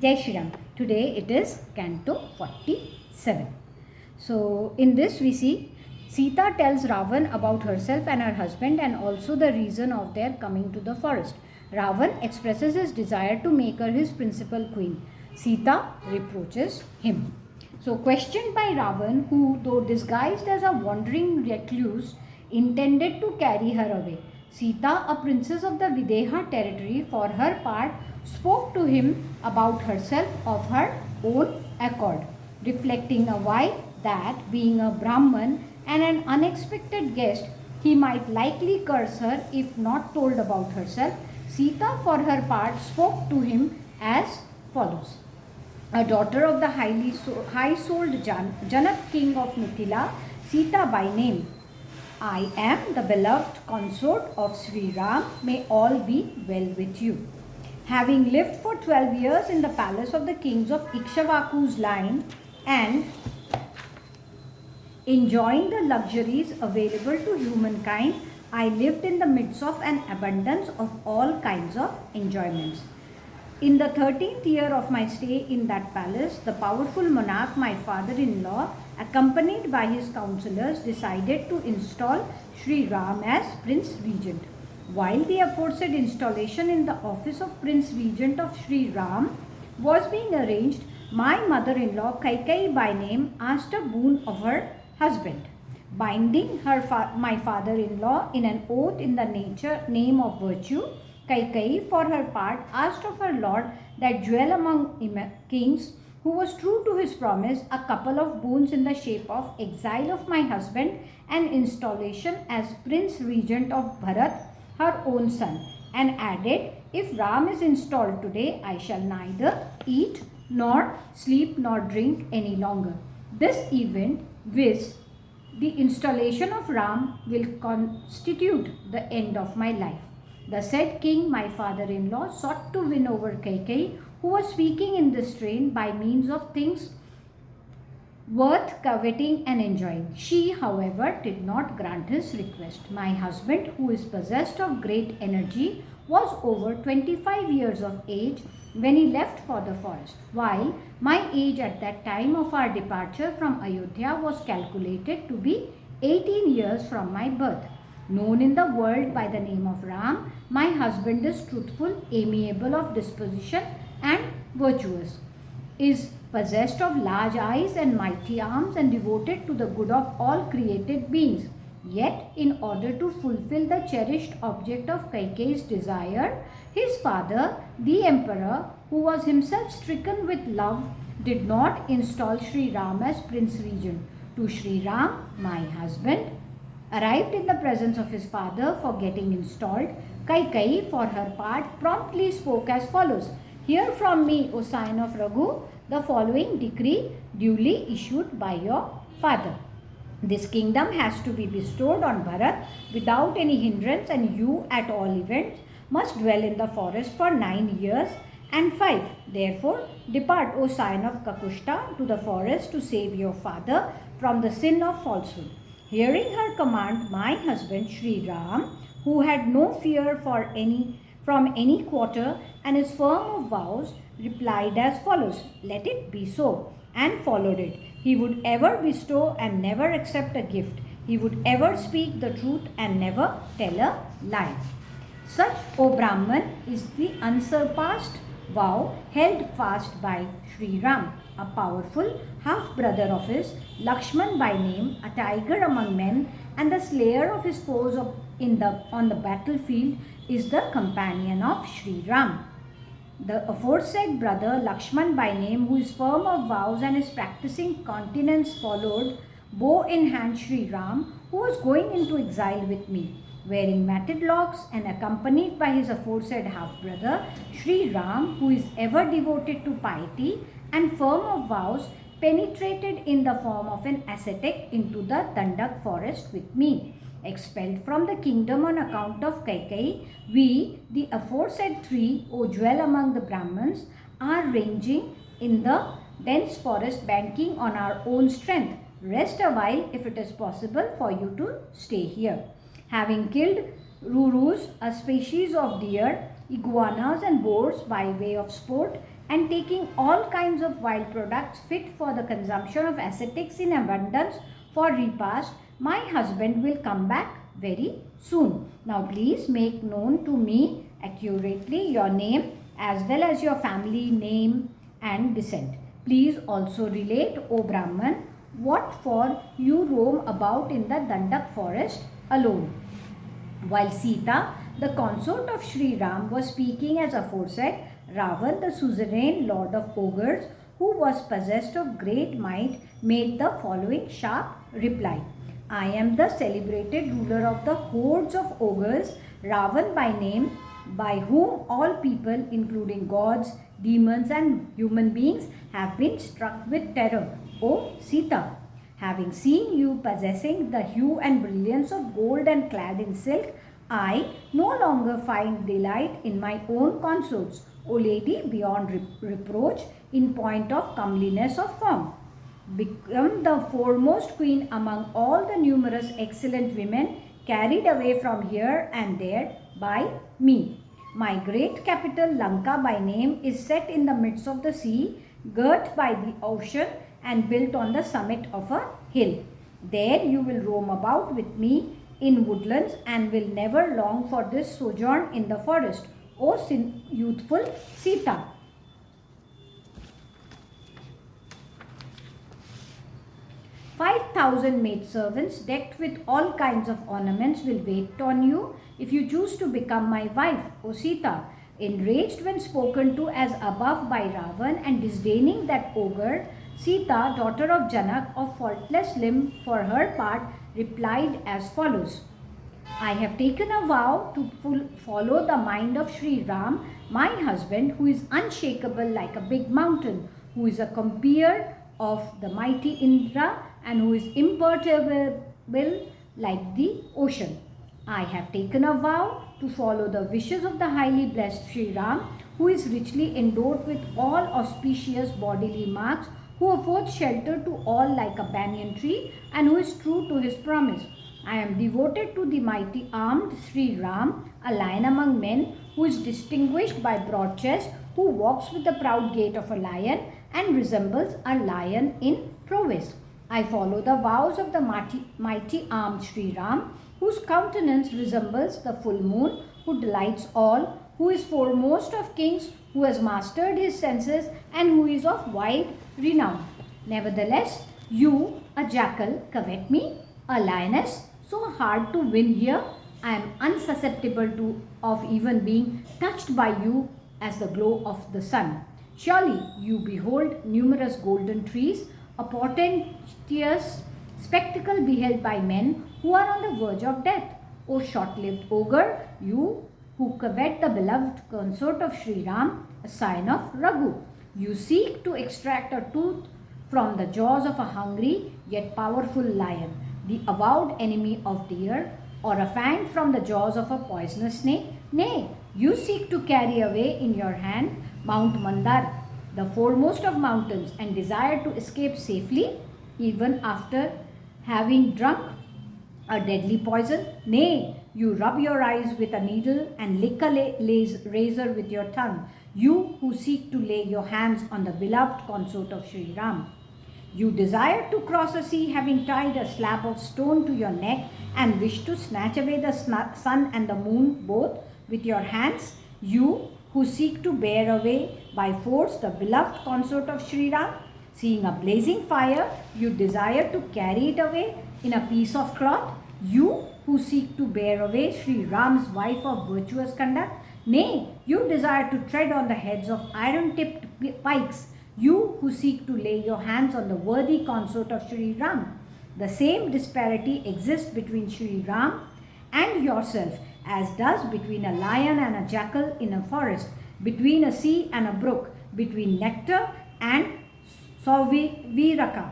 Jai Shri Ram. Today it is Canto 47. So in this we see Sita tells Ravan about herself and her husband and also the reason of their coming to the forest. Ravan expresses his desire to make her his principal queen. Sita reproaches him. So questioned by Ravan, who though disguised as a wandering recluse intended to carry her away, Sita, a princess of the Videha territory, for her part, spoke to him about herself of her own accord, reflecting a while that, being a Brahman and an unexpected guest, he might likely curse her if not told about herself. Sita, for her part, spoke to him as follows. A daughter of the high-souled Janak king of Mithila, Sita by name, I am the beloved consort of Sri Ram. May all be well with you. Having lived for 12 years in the palace of the kings of Ikshvaku's line and enjoying the luxuries available to humankind, I lived in the midst of an abundance of all kinds of enjoyments. In the 13th year of my stay in that palace, the powerful monarch, my father-in-law, accompanied by his counselors, decided to install Sri Ram as Prince Regent. While the aforesaid installation in the office of Prince Regent of Sri Ram was being arranged, my mother-in-law, Kaikeyi by name, asked a boon of her husband, binding my father-in-law in an oath in the name of virtue. Kaikeyi, for her part, asked of her lord that dwell among kings, who was true to his promise, a couple of boons in the shape of exile of my husband and installation as Prince Regent of Bharat, her own son, and added, if Ram is installed today, I shall neither eat nor sleep nor drink any longer. This event, viz. The installation of Ram, will constitute the end of my life. The said king, my father-in-law, sought to win over Kaikeyi, who was speaking in this strain by means of things worth coveting and enjoying. She, however, did not grant his request. My husband, who is possessed of great energy, was over 25 years of age when he left for the forest, while my age at that time of our departure from Ayodhya was calculated to be 18 years from my birth. Known in the world by the name of Ram, my husband is truthful, amiable of disposition and virtuous, is possessed of large eyes and mighty arms and devoted to the good of all created beings. Yet, in order to fulfill the cherished object of Kaikeyi's desire, his father, the emperor, who was himself stricken with love, did not install Sri Ram as Prince Regent. To Sri Ram, my husband, arrived in the presence of his father for getting installed, Kaikeyi, for her part, promptly spoke as follows. Hear from me, O son of Raghu, the following decree duly issued by your father. This kingdom has to be bestowed on Bharat without any hindrance, and you, at all events, must dwell in the forest for 9 years and 5. Therefore, depart, O son of Kakushta, to the forest to save your father from the sin of falsehood. Hearing her command, my husband Sri Ram, who had no fear from any quarter and is firm of vows, replied as follows, let it be so, and followed it. He would ever bestow and never accept a gift. He would ever speak the truth and never tell a lie. Such, O Brahman, is the unsurpassed vow held fast by Sri Ram, a powerful half-brother of his, Lakshman by name, a tiger among men, and the slayer of his foes on the battlefield, is the companion of Sri Ram. The aforesaid brother, Lakshman by name, who is firm of vows and is practicing continence, followed, bow in hand, Sri Ram, who was going into exile with me. Wearing matted locks and accompanied by his aforesaid half-brother, Sri Ram, who is ever devoted to piety and firm of vows, penetrated in the form of an ascetic into the Dandak forest with me. Expelled from the kingdom on account of Kaikeyi, we, the aforesaid three, who dwell among the Brahmins, are ranging in the dense forest, banking on our own strength. Rest a while if it is possible for you to stay here. Having killed rurus, a species of deer, iguanas and boars by way of sport, and taking all kinds of wild products fit for the consumption of ascetics in abundance for repast, my husband will come back very soon. Now please make known to me accurately your name as well as your family name and descent. Please also relate, O Brahman, what for you roam about in the Dandak forest alone. While Sita, the consort of Sri Ram, was speaking as aforesaid, Ravan, the suzerain lord of ogres, who was possessed of great might, made the following sharp reply. I am the celebrated ruler of the hordes of ogres, Ravan by name, by whom all people, including gods, demons and human beings, have been struck with terror. O Sita, having seen you possessing the hue and brilliance of gold and clad in silk, I no longer find delight in my own consorts, O lady, beyond reproach in point of comeliness of form. Become the foremost queen among all the numerous excellent women carried away from here and there by me. My great capital Lanka by name is set in the midst of the sea, girt by the ocean and built on the summit of a hill. There you will roam about with me in woodlands and will never long for this sojourn in the forest, O youthful Sita. "5,000 maidservants decked with all kinds of ornaments will wait on you if you choose to become my wife, O Sita." Enraged when spoken to as above by Ravan and disdaining that ogre, Sita, daughter of Janak, of faultless limb, for her part, replied as follows. I have taken a vow to follow the mind of Sri Ram, my husband, who is unshakable like a big mountain, who is a compeer of the mighty Indra, and who is imperturbable like the ocean. I have taken a vow to follow the wishes of the highly blessed Sri Ram, who is richly endowed with all auspicious bodily marks, who affords shelter to all like a banyan tree, and who is true to his promise. I am devoted to the mighty armed Sri Ram, a lion among men, who is distinguished by broad chest, who walks with the proud gait of a lion and resembles a lion in prowess. I follow the vows of the mighty armed Sri Ram, whose countenance resembles the full moon, who delights all, who is foremost of kings, who has mastered his senses, and who is of wide renown. Nevertheless, you, a jackal, covet me, a lioness, so hard to win here. I am unsusceptible of even being touched by you as the glow of the sun. Surely you behold numerous golden trees, a portentous spectacle beheld by men who are on the verge of death. O short-lived ogre, you who covet the beloved consort of Sri Ram, a scion of Raghu. You seek to extract a tooth from the jaws of a hungry yet powerful lion, the avowed enemy of deer, or a fang from the jaws of a poisonous snake. Nay, you seek to carry away in your hand Mount Mandar, the foremost of mountains, and desire to escape safely even after having drunk a deadly poison. Nay, you rub your eyes with a needle and lick a razor with your tongue, you who seek to lay your hands on the beloved consort of Sri Ram. You desire to cross a sea having tied a slab of stone to your neck and wish to snatch away the sun and the moon both with your hands, you who seek to bear away by force the beloved consort of Sri Ram. Seeing a blazing fire, you desire to carry it away in a piece of cloth, you who seek to bear away Sri Ram's wife of virtuous conduct. Nay, you desire to tread on the heads of iron-tipped pikes, you who seek to lay your hands on the worthy consort of Sri Ram. The same disparity exists between Sri Ram and yourself as does between a lion and a jackal in a forest, between a sea and a brook, between nectar and Saviraka.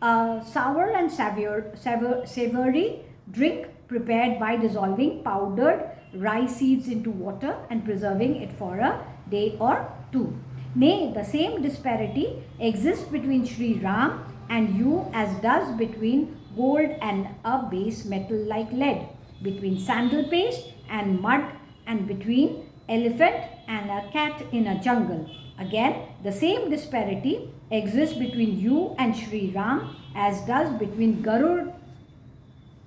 A sour and savory drink prepared by dissolving powdered rye seeds into water and preserving it for a day or two. Nay, the same disparity exists between Sri Ram and you as does between gold and a base metal like lead, between sandal paste and mud, and between elephant and a cat in a jungle. Again, the same disparity exists between you and Sri Ram as does between Garud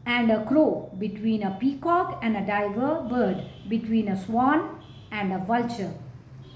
and a crow, between a peacock and a diver bird, between a swan and a vulture.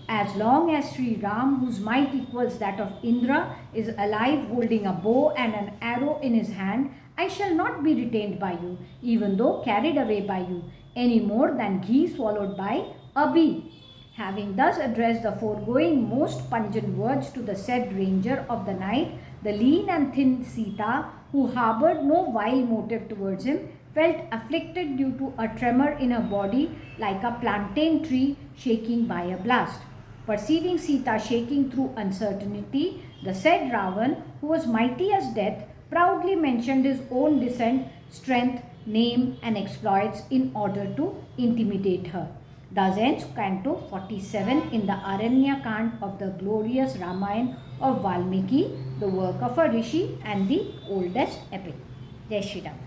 As long as Sri Ram, whose might equals that of Indra, is alive holding a bow and an arrow in his hand, I shall not be retained by you, even though carried away by you, any more than ghee swallowed by a bee. Having thus addressed the foregoing most pungent words to the said ranger of the night, the lean and thin Sita, who harbored no vile motive towards him, felt afflicted due to a tremor in her body like a plantain tree shaking by a blast. Perceiving Sita shaking through uncertainty, the said Ravan, who was mighty as death, proudly mentioned his own descent, strength, name, and exploits in order to intimidate her. Thus ends Canto 47 in the Aranyakand of the glorious Ramayan of Valmiki, the work of a rishi and the oldest epic. Jai Shri Ram.